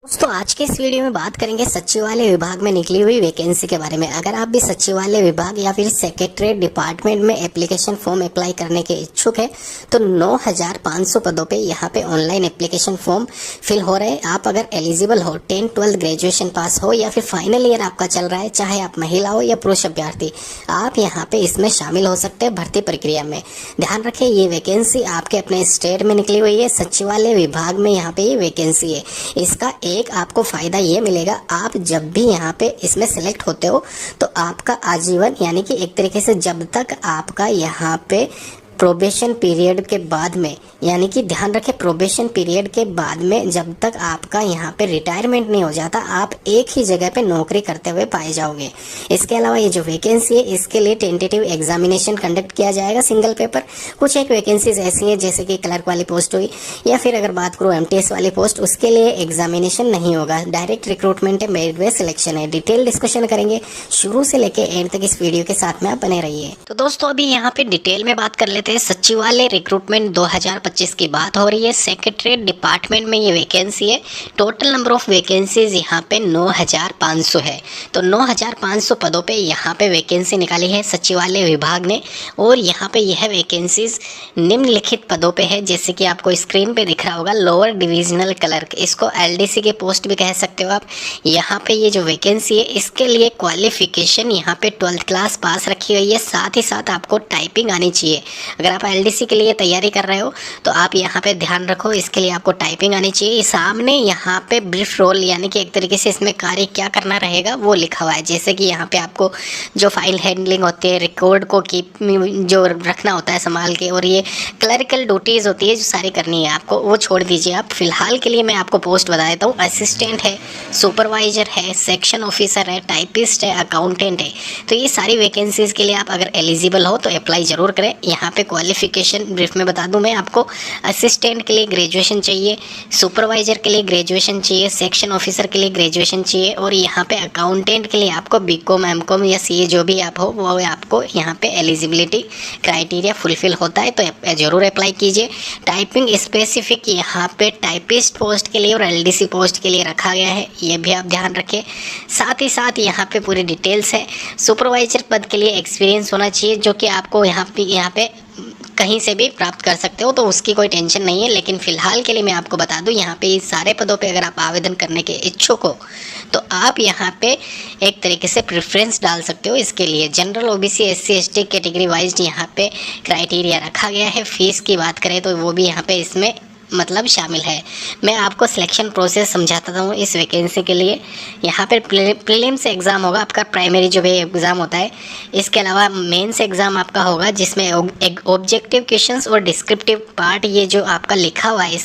दोस्तों आज के इस वीडियो में बात करेंगे सचिवालय विभाग में निकली हुई वैकेंसी के बारे में। अगर आप भी सचिवालय विभाग या फिर सेक्रेटरीट डिपार्टमेंट में एप्लीकेशन फॉर्म अप्लाई करने के इच्छुक है तो 9,500 पदों पे यहाँ पे ऑनलाइन एप्लीकेशन फॉर्म फिल हो रहे हैं। आप अगर एलिजिबल हो, 10th 12th ग्रेजुएशन पास हो या फिर फाइनल ईयर आपका चल रहा है, चाहे आप महिला हो या पुरुष अभ्यर्थी, आप यहाँ पे इसमें शामिल हो सकते हैं भर्ती प्रक्रिया में। ध्यान रखें, ये वैकेंसी आपके अपने स्टेट में निकली हुई है, सचिवालय विभाग में यहाँ पे ये वैकेंसी है। इसका एक आपको फायदा ये मिलेगा, आप जब भी यहाँ पे इसमें सिलेक्ट होते हो तो आपका आजीवन यानी कि एक तरीके से जब तक आपका यहाँ पे प्रोबेशन पीरियड के बाद में, यानी कि ध्यान रखें प्रोबेशन पीरियड के बाद में जब तक आपका यहाँ पे रिटायरमेंट नहीं हो जाता, आप एक ही जगह पे नौकरी करते हुए पाए जाओगे। इसके अलावा ये जो वैकेंसी है इसके लिए टेंटेटिव एग्जामिनेशन कंडक्ट किया जाएगा, सिंगल पेपर। कुछ एक वैकेंसीज ऐसी हैं जैसे कि क्लर्क वाली पोस्ट हुई, या फिर अगर बात करूँ MTS वाली पोस्ट, उसके लिए एग्जामिनेशन नहीं होगा, डायरेक्ट रिक्रूटमेंट है, मेरिट बेस्ड सिलेक्शन है। डिटेल डिस्कशन करेंगे, शुरू से लेकर एंड तक इस वीडियो के साथ में आप बने रहिए। तो दोस्तों अभी यहाँ पे डिटेल में बात कर लेते हैं। सचिवालय रिक्रूटमेंट 2025 की बात हो रही है। सेक्रेटरीट डिपार्टमेंट में ये वैकेंसी है। टोटल नंबर ऑफ वैकेंसीज यहाँ पे 9,500 है। तो 9,500 पदों पे यहाँ पे वैकेंसी निकाली है सचिवालय विभाग ने। और यहाँ पे यह वैकेंसीज निम्नलिखित पदों पे है, जैसे कि आपको स्क्रीन पे दिख रहा होगा, लोअर डिविजनल क्लर्क, इसको LDC के पोस्ट भी कह सकते हो आप। यहाँ पे ये जो वैकेंसी है इसके लिए क्वालिफिकेशन यहाँ पे 12th क्लास पास रखी हुई है। साथ ही साथ आपको टाइपिंग आनी चाहिए। अगर आप LDC के लिए तैयारी कर रहे हो तो आप यहाँ पे ध्यान रखो, इसके लिए आपको टाइपिंग आनी चाहिए। सामने यहाँ पे ब्रीफ रोल यानी कि एक तरीके से इसमें कार्य क्या करना रहेगा वो लिखा हुआ है, जैसे कि यहाँ पे आपको जो फाइल हैंडलिंग होती है, रिकॉर्ड को कीप जो रखना होता है संभाल के, और ये क्लरिकल ड्यूटीज़ होती है जो सारी करनी है आपको, वो छोड़ दीजिए आप। फिलहाल के लिए मैं आपको पोस्ट बता देता हूँ। असिस्टेंट है, सुपरवाइजर है, सेक्शन ऑफिसर है, टाइपिस्ट है, अकाउंटेंट है। तो ये सारी वैकेंसीज़ के लिए आप अगर एलिजिबल हो तो अप्लाई ज़रूर करें। यहाँ पे क्वालिफिकेशन ब्रीफ में बता दूं मैं आपको, असिस्टेंट के लिए ग्रेजुएशन चाहिए, सुपरवाइजर के लिए ग्रेजुएशन चाहिए, सेक्शन ऑफिसर के लिए ग्रेजुएशन चाहिए, और यहाँ पे अकाउंटेंट के लिए आपको BCom MCom या CA जो भी आप हो वो आपको यहाँ पे एलिजिबिलिटी क्राइटेरिया फुलफिल होता है, तो ज़रूर अप्लाई कीजिए। टाइपिंग स्पेसिफिक यहाँ पे टाइपिस्ट पोस्ट के लिए और LDC पोस्ट के लिए रखा गया है, ये भी आप ध्यान रखें। साथ ही साथ यहाँ पे पूरी डिटेल्स है। सुपरवाइजर पद के लिए एक्सपीरियंस होना चाहिए, जो कि आपको यहाँ पे कहीं से भी प्राप्त कर सकते हो, तो उसकी कोई टेंशन नहीं है। लेकिन फिलहाल के लिए मैं आपको बता दूं, यहाँ पे इस सारे पदों पे अगर आप आवेदन करने के इच्छुक हो तो आप यहाँ पे एक तरीके से प्रेफरेंस डाल सकते हो। इसके लिए general, OBC, SC ST category wise यहाँ पे क्राइटेरिया रखा गया है। फीस की बात करें तो वो भी यहाँ पे इसमें मतलब शामिल है। मैं आपको सिलेक्शन प्रोसेस समझाता हूँ इस वैकेंसी के लिए। यहाँ पर प्रीलिम्स एग्ज़ाम होगा आपका, प्राइमरी जो भी एग्ज़ाम होता है। इसके अलावा मेंस एग्ज़ाम आपका होगा, जिसमें ऑब्जेक्टिव क्वेश्चंस और डिस्क्रिप्टिव पार्ट ये जो आपका लिखा हुआ है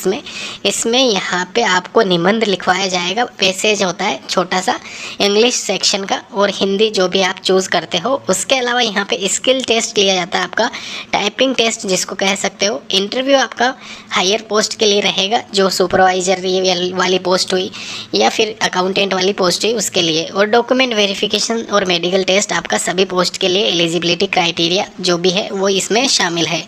इसमें यहाँ पे आपको निबंध लिखवाया जाएगा। पैसेज होता है छोटा सा इंग्लिश सेक्शन का, और हिंदी जो भी आप चूज़ करते हो। उसके अलावा यहाँ पे स्किल टेस्ट लिया जाता है आपका, टाइपिंग टेस्ट जिसको कह सकते हो। इंटरव्यू आपका हायर पोस्ट के लिए रहेगा, जो सुपरवाइजर वाली पोस्ट हुई या फिर अकाउंटेंट वाली पोस्ट हुई उसके लिए। और डॉक्यूमेंट वेरिफिकेशन और मेडिकल टेस्ट आपका सभी पोस्ट के लिए एलिजिबिलिटी क्राइटेरिया जो भी है वो इसमें शामिल है।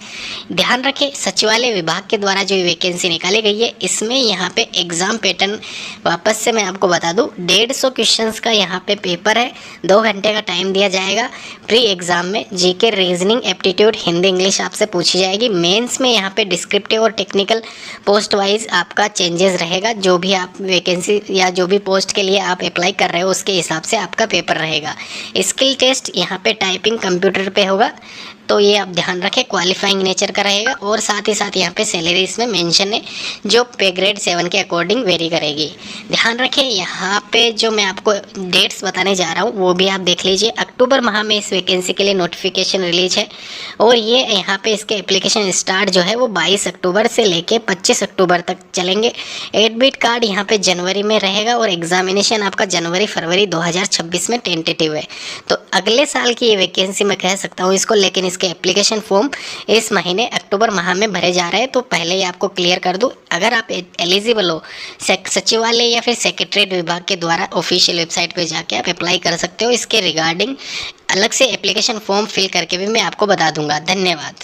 ध्यान रखें, सचिवालय विभाग के द्वारा जो वैकेंसी निकाली गई है इसमें यहाँ पे एग्ज़ाम पैटर्न वापस से मैं आपको बता दूँ, 150 क्वेश्चंस का यहाँ पे पेपर है। 2 घंटे का टाइम दिया जाएगा। प्री एग्ज़ाम में GK, reasoning, aptitude, Hindi English आपसे पूछी जाएगी। मेंस में यहाँ पे डिस्क्रिप्टिव और टेक्निकल पोस्ट वाइज आपका चेंजेस रहेगा। जो भी आप वैकेंसी या जो भी पोस्ट के लिए आप अप्लाई कर रहे हो उसके हिसाब से आपका पेपर रहेगा। स्किल टेस्ट यहाँ पे टाइपिंग कंप्यूटर पे होगा, तो ये आप ध्यान रखें, क्वालिफाइंग नेचर का रहेगा। और साथ ही साथ यहाँ पे सैलरी इसमें मेंशन है, जो पे ग्रेड 7 के अकॉर्डिंग वेरी करेगी। ध्यान रखें, यहाँ पे जो मैं आपको डेट्स बताने जा रहा हूँ वो भी आप देख लीजिए। अक्टूबर माह में इस वैकेंसी के लिए नोटिफिकेशन रिलीज है, और ये यहाँ पे इसके एप्लीकेशन स्टार्ट जो है वो 22 अक्टूबर से लेके 25 अक्टूबर तक चलेंगे। एडमिट कार्ड यहाँ पे जनवरी में रहेगा, और एग्जामिनेशन आपका जनवरी-फरवरी 2026 में टेंटेटिव है। तो अगले साल की ये वैकेंसी मैं कह सकता हूँ इसको, लेकिन इसके एप्लीकेशन फॉर्म इस महीने अक्टूबर माह में भरे जा रहे हैं। तो पहले ही आपको क्लियर कर दूं, अगर आप एलिजिबल हो सचिवालय या फिर सेक्रेटरीट विभाग के द्वारा ऑफिशियल वेबसाइट पे जाके आप अप्लाई कर सकते हो। इसके रिगार्डिंग अलग से एप्लीकेशन फॉर्म फिल करके भी मैं आपको बता दूंगा। धन्यवाद।